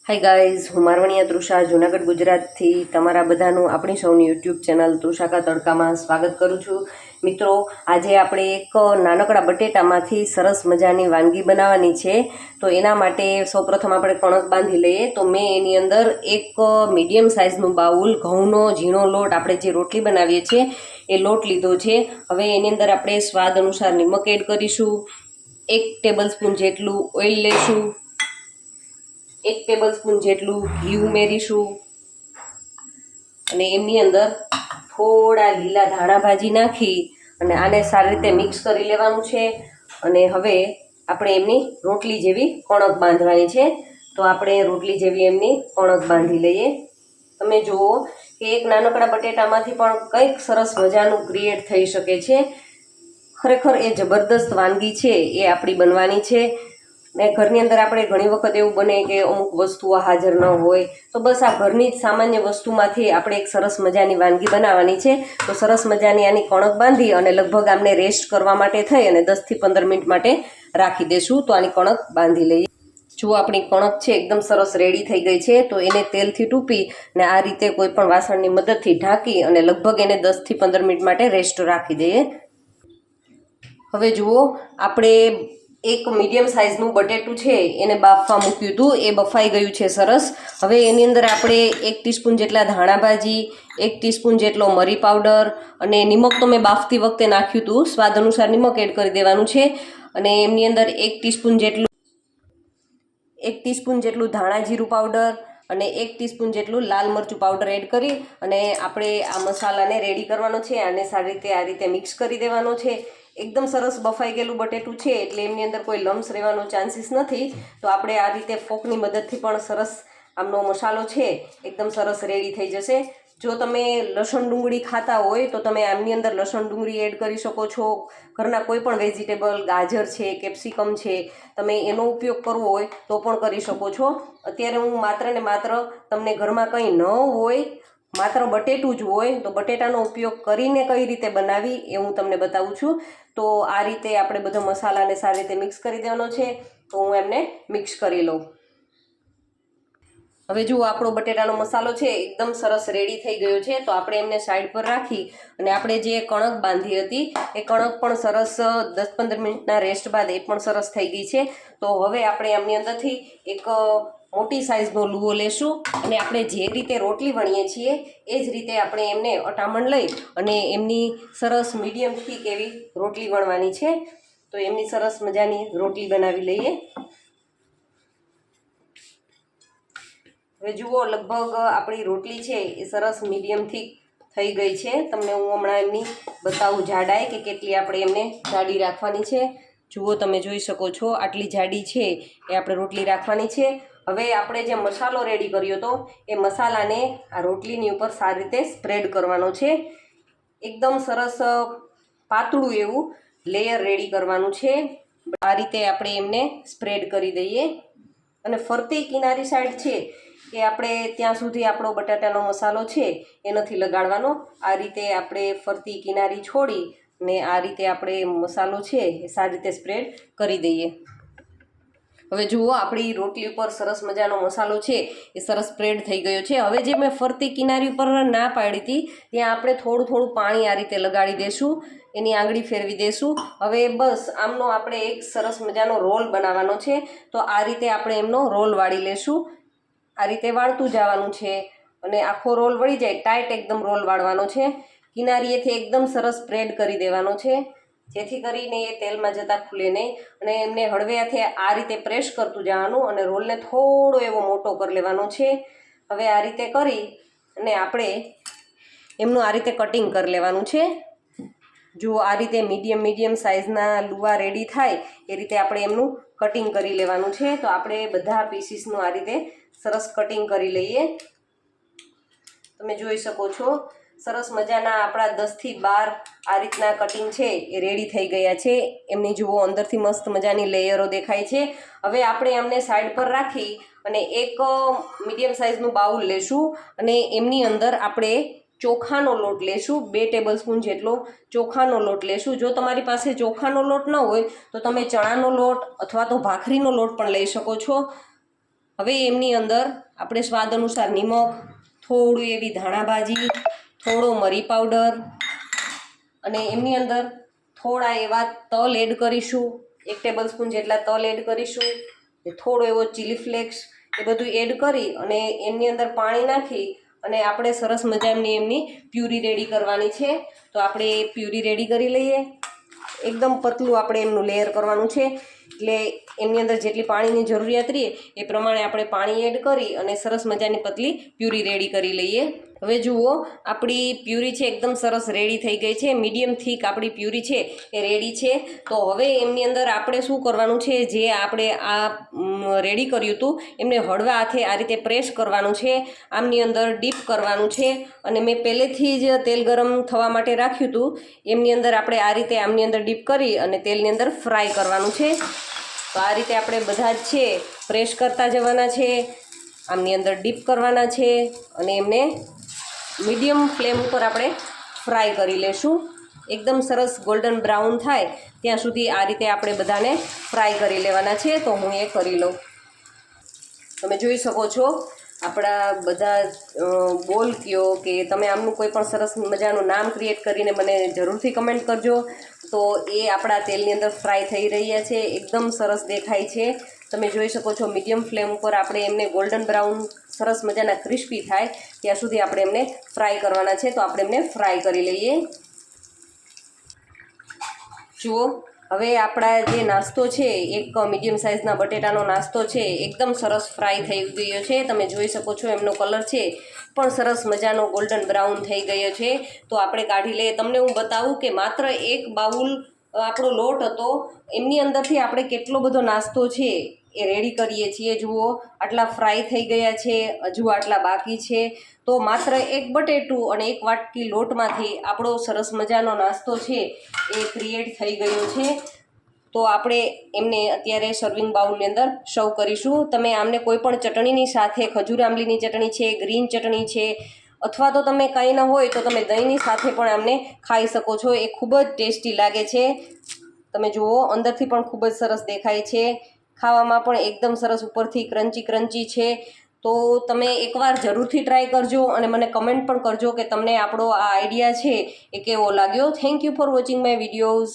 Hi guys, હું મારવણીયા તૃષા જૂનાગઢ ગુજરાતથી તમારા બધાનું આપણી સૌની યુટ્યુબ ચેનલ તૃષાકા તડકામાં સ્વાગત કરું છું. મિત્રો, આજે આપણે એક નાનકડા બટેટામાંથી સરસ મજાની વાનગી બનાવવાની છે. તો એના માટે સૌપ્રથમ આપણે કણક બાંધી લઈએ. તો મેં એની અંદર એક મીડિયમ સાઇઝનું બાઉલ ઘઉંનો ઝીણો લોટ, આપણે જે રોટલી બનાવીએ છીએ એ લોટ લીધો છે. હવે એની અંદર આપણે સ્વાદ અનુસાર નિમક એડ કરીશું. 1 ટેબલ સ્પૂન જેટલું ઓઇલ લેશું. 1 ટેબલ સ્પૂન જેટલું ઘી ઉમેરીશું અને એની અંદર થોડા લીલા ધાણા ભાજી નાખી અને આને સારી રીતે મિક્સ કરી લેવાનું છે. અને હવે આપણે એમની રોટલી જેવી કણક બાંધવાની છે. તો આપણે રોટલી જેવી એમની કણક બાંધી લઈએ. તમે જુઓ કે એક નાનકડા બટેટામાંથી પણ કંઈક સરસ મજાનું ક્રિએટ થઈ શકે છે. ખરેખર એ જબરદસ્ત વાનગી છે, એ આપણી બનવાની છે. ને ઘરની અંદર આપણે ઘણી વખત એવું બને કે અમુક વસ્તુઓ હાજર ન હોય, તો બસ આ ઘરની જ સામાન્ય વસ્તુમાંથી આપણે એક સરસ મજાની વાનગી બનાવવાની છે. તો સરસ મજાની આની કણક બાંધી અને લગભગ આમને રેસ્ટ કરવા માટે થઈ અને 10થી 15 મિનિટ માટે રાખી દેશું. તો આની કણક બાંધી લઈએ. જો આપણી કણક છે એકદમ સરસ રેડી થઈ ગઈ છે. તો એને તેલથી ટૂંપી ને આ રીતે કોઈ પણ વાસણની મદદથી ઢાંકી અને લગભગ એને 10થી 15 મિનિટ માટે રેસ્ટ રાખી દઈએ. હવે જુઓ, આપણે એક મીડિયમ સાઇઝનું બટેટું છે એને બાફવા મૂક્યું હતું, એ બફાઈ ગયું છે સરસ. હવે એની અંદર આપણે 1 ટીસ્પૂન જેટલા ધાણા ભાજી, 1 ટીસ્પૂન જેટલો મરી પાવડર અને નિમક તો મેં બાફતી વખતે નાખ્યું હતું, સ્વાદ અનુસાર નિમક એડ કરી દેવાનું છે. અને એમની અંદર 1 ટીસ્પૂન જેટલું ધાણા જીરું પાવડર અને 1 ટીસ્પૂન જેટલું લાલ મરચું પાવડર એડ કરી અને આપણે આ મસાલાને રેડી કરવાનો છે. આને સારી રીતે આ રીતે મિક્સ કરી દેવાનો છે. એકદમ સરસ બફાઈ ગયેલું બટેટું છે એટલે એમની અંદર કોઈ લમ્સ રહેવાનો ચાન્સીસ નથી. તો આપણે આ રીતે ફોકની મદદથી પણ સરસ આમનો મસાલો છે એકદમ સરસ રેડી થઈ જશે. જો તમે લસણ ડુંગળી ખાતા હોય તો તમે આમની અંદર લસણ ડુંગળી એડ કરી શકો છો. ઘરના કોઈ પણ વેજીટેબલ, ગાજર છે, કેપ્સિકમ છે, તમે એનો ઉપયોગ કરવો હોય તો પણ કરી શકો છો. અત્યારે હું માત્ર ને માત્ર તમને ઘરમાં કંઈ ન હોય, માત્ર બટેટું જ હોય તો બટેટાનો ઉપયોગ કરીને કઈ રીતે બનાવી એ હું તમને બતાવું છું. તો આ રીતે આપણે બધો મસાલાને સારી રીતે મિક્સ કરી દેવાનો છે. તો હું એમને મિક્સ કરી લઉં. હવે જુઓ, આપણો બટેટાનો મસાલો છે એકદમ સરસ રેડી થઈ ગયો છે. તો આપણે એમને સાઈડ પર રાખી અને આપણે જે કણક બાંધી હતી એ કણક પણ સરસ 10-15 મિનિટના રેસ્ટ બાદ એ પણ સરસ થઈ ગઈ છે. તો હવે આપણે એમની અંદરથી એક મોટી સાઇઝનો લુઓ લેશું અને આપણે જે રીતે રોટલી વણીએ છીએ એ જ રીતે આપણે એમને અટામણ લઈ અને એમની સરસ મીડિયમ થીક એવી રોટલી વણવાની છે. તો એમની સરસ મજાની રોટલી બનાવી લઈએ. હવે જુઓ, લગભગ આપણી રોટલી છે એ સરસ મીડિયમથી થઈ ગઈ છે. તમને હું હમણાં એમની બતાવું જાડાઈ કે કેટલી આપણે એમને જાડી રાખવાની છે. જુઓ, તમે જોઈ શકો છો આટલી જાડી છે એ આપણે રોટલી રાખવાની છે. હવે આપણે જે મસાલો રેડી કર્યો હતો એ મસાલાને આ રોટલીની ઉપર સારી રીતે સ્પ્રેડ કરવાનો છે. એકદમ સરસ પાતળું એવું લેયર રેડી કરવાનું છે. આ રીતે આપણે એમને સ્પ્રેડ કરી દઈએ અને ફરતી કિનારી સાઈડ છે એ આપણે ત્યાં સુધી આપણો બટાટાનો મસાલો છે એ નથી લગાડવાનો. આ રીતે આપણે ફરતી કિનારી છોડી ને આ રીતે આપણે મસાલો છે એ સારી રીતે સ્પ્રેડ કરી દઈએ. હવે જુઓ, આપણી રોટલી ઉપર સરસ મજાનો મસાલો છે એ સરસ સ્પ્રેડ થઈ ગયો છે. હવે જે મેં ફરતી કિનારી ઉપર ના પાડી હતી ત્યાં આપણે થોડું પાણી આ રીતે લગાડી દઈશું, એની આંગળી ફેરવી દઈશું. હવે બસ આમનો આપણે એક સરસ મજાનો રોલ બનાવવાનો છે. તો આ રીતે આપણે એમનો રોલ વાળી લેશું. આ રીતે વાળતું જવાનું છે અને આખો રોલ વળી જાય ટાઈટ એકદમ રોલ વાળવાનો છે. કિનારીએથી એકદમ સરસ સ્પ્રેડ કરી દેવાનો છે જેથી કરીને એ તેલમાં જતા ખુલે નહીં. અને એમને હળવેથી આ રીતે પ્રેસ કરતું જવાનું અને રોલને થોડો એવો મોટો કરી લેવાનો છે. હવે આ રીતે કરી અને આપણે એમનું આ રીતે કટિંગ કરી લેવાનું છે. જો આ રીતે મીડિયમ સાઇઝના લુવા રેડી થાય એ રીતે આપણે એમનું કટિંગ કરી લેવાનું છે. તો આપણે બધા પીસીસનું આ રીતે સરસ કટિંગ કરી લઈએ. તમે જોઈ શકો છો સરસ મજાના આપણા 10થી 12 આ રીતના કટિંગ છે એ રેડી થઈ ગયા છે. એમની જુઓ અંદરથી મસ્ત મજાની લેયરો દેખાય છે. હવે આપણે એમને સાઈડ પર રાખી અને એક મીડિયમ સાઇઝનું બાઉલ લેશું અને એમની અંદર આપણે ચોખાનો લોટ લેશું. 2 ટેબલ સ્પૂન જેટલો ચોખાનો લોટ લેશું. જો તમારી પાસે ચોખાનો લોટ ન હોય તો તમે ચણાનો લોટ અથવા તો ભાખરીનો લોટ પણ લઈ શકો છો. હવે એમની અંદર આપણે સ્વાદ અનુસાર નિમક, થોડું એવી ધાણાભાજી, થોડો મરી પાવડર અને એમની અંદર થોડા એવા તલ એડ કરીશું, 1 ટેબલ સ્પૂન જેટલા તલ એડ કરીશું, થોડો એવો ચીલી ફ્લેક્સ, એ બધું એડ કરી અને એમની અંદર પાણી નાખી અને આપણે સરસ મજાની એમની પ્યુરી રેડી કરવાની છે. તો આપણે એ પ્યુરી રેડી કરી લઈએ. એકદમ પતલું આપણે એમનું લેયર કરવાનું છે, એટલે એમની અંદર જેટલી પાણીની જરૂરિયાત રહે એ પ્રમાણે આપણે પાણી એડ કરી અને સરસ મજાની પતલી પ્યુરી રેડી કરી લઈએ. હવે જુઓ, આપણી પ્યુરી છે એકદમ સરસ રેડી થઈ ગઈ છે. મીડિયમ થીક આપણી પ્યુરી છે એ રેડી છે. તો હવે એમની અંદર આપણે શું કરવાનું છે, જે આપણે આ રેડી કર્યું હતું એમને હળવા હાથે આ રીતે પ્રેસ કરવાનું છે, આમની અંદર ડીપ કરવાનું છે. અને મેં પહેલેથી જ તેલ ગરમ થવા માટે રાખ્યું હતું, એમની અંદર આપણે આ રીતે આમની અંદર ડીપ કરી અને તેલની અંદર ફ્રાય કરવાનું છે. તો આ રીતે આપણે બધા જ છે પ્રેસ કરતા જવાના છે, આમની અંદર ડીપ કરવાના છે અને એમને મીડિયમ ફ્લેમ ઉપર આપણે ફ્રાય કરી લેશું. એકદમ સરસ ગોલ્ડન બ્રાઉન થાય ત્યાં સુધી આ રીતે આપણે બધાને ફ્રાય કરી લેવાના છે. તો હું એ કરી લઉં. તમે જોઈ શકો છો આપણા બધા બોલ કયો કે તમે આમનું કોઈ પણ સરસ મજાનું નામ ક્રિએટ કરીને મને જરૂરથી કમેન્ટ કરજો. તો એ આપણા તેલની અંદર ફ્રાય થઈ રહ્યા છે, એકદમ સરસ દેખાય છે. તમે જોઈ શકો છો મીડિયમ ફ્લેમ ઉપર આપણે એમને ગોલ્ડન બ્રાઉન સરસ મજાના ક્રિસ્પી થાય ત્યાં સુધી આપણે એમને ફ્રાય કરવાના છે. તો આપણે એમને ફ્રાય કરી લઈએ. જુઓ, હવે આપણા જે નાસ્તો છે, એક મીડિયમ સાઇઝના બટેટાનો નાસ્તો છે, એકદમ સરસ ફ્રાય થઈ ગયો છે. તમે જોઈ શકો છો એમનો કલર છે પણ સરસ મજાનો ગોલ્ડન બ્રાઉન થઈ ગયો છે. તો આપણે કાઢી લઈએ. તમને હું બતાવું કે માત્ર 1 બાઉલ આપણો લોટ હતો, એમની અંદરથી આપણે કેટલો બધો નાસ્તો છે એ રેડી કરીએ છીએ. જુઓ, આટલા ફ્રાય થઈ ગયા છે, હજુ આટલા બાકી છે. તો માત્ર 1 બટેટું અને 1 વાટકી લોટમાંથી આપણો સરસ મજાનો નાસ્તો છે એ ક્રિએટ થઈ ગયો છે. તો આપણે એમને અત્યારે સર્વિંગ બાઉલની અંદર સર્વ કરીશું. તમે આમને કોઈ પણ ચટણીની સાથે, ખજૂર આંબલીની ચટણી છે, ગ્રીન ચટણી છે, અથવા તો તમે કંઈ ન હોય તો તમે દહીંની સાથે પણ આમને ખાઈ શકો છો. એ ખૂબ જ ટેસ્ટી લાગે છે. તમે જુઓ, અંદરથી પણ ખૂબ જ સરસ દેખાય છે, ખાવામાં પણ એકદમ સરસ ઉપરથી ક્રન્ચી ક્રન્ચી છે. તો તમે એકવાર જરૂરથી ટ્રાય કરજો અને મને કમેન્ટ પણ કરજો કે તમને આપણો આ આઈડિયા છે એ કેવો લાગ્યો. Thank you for watching my videos.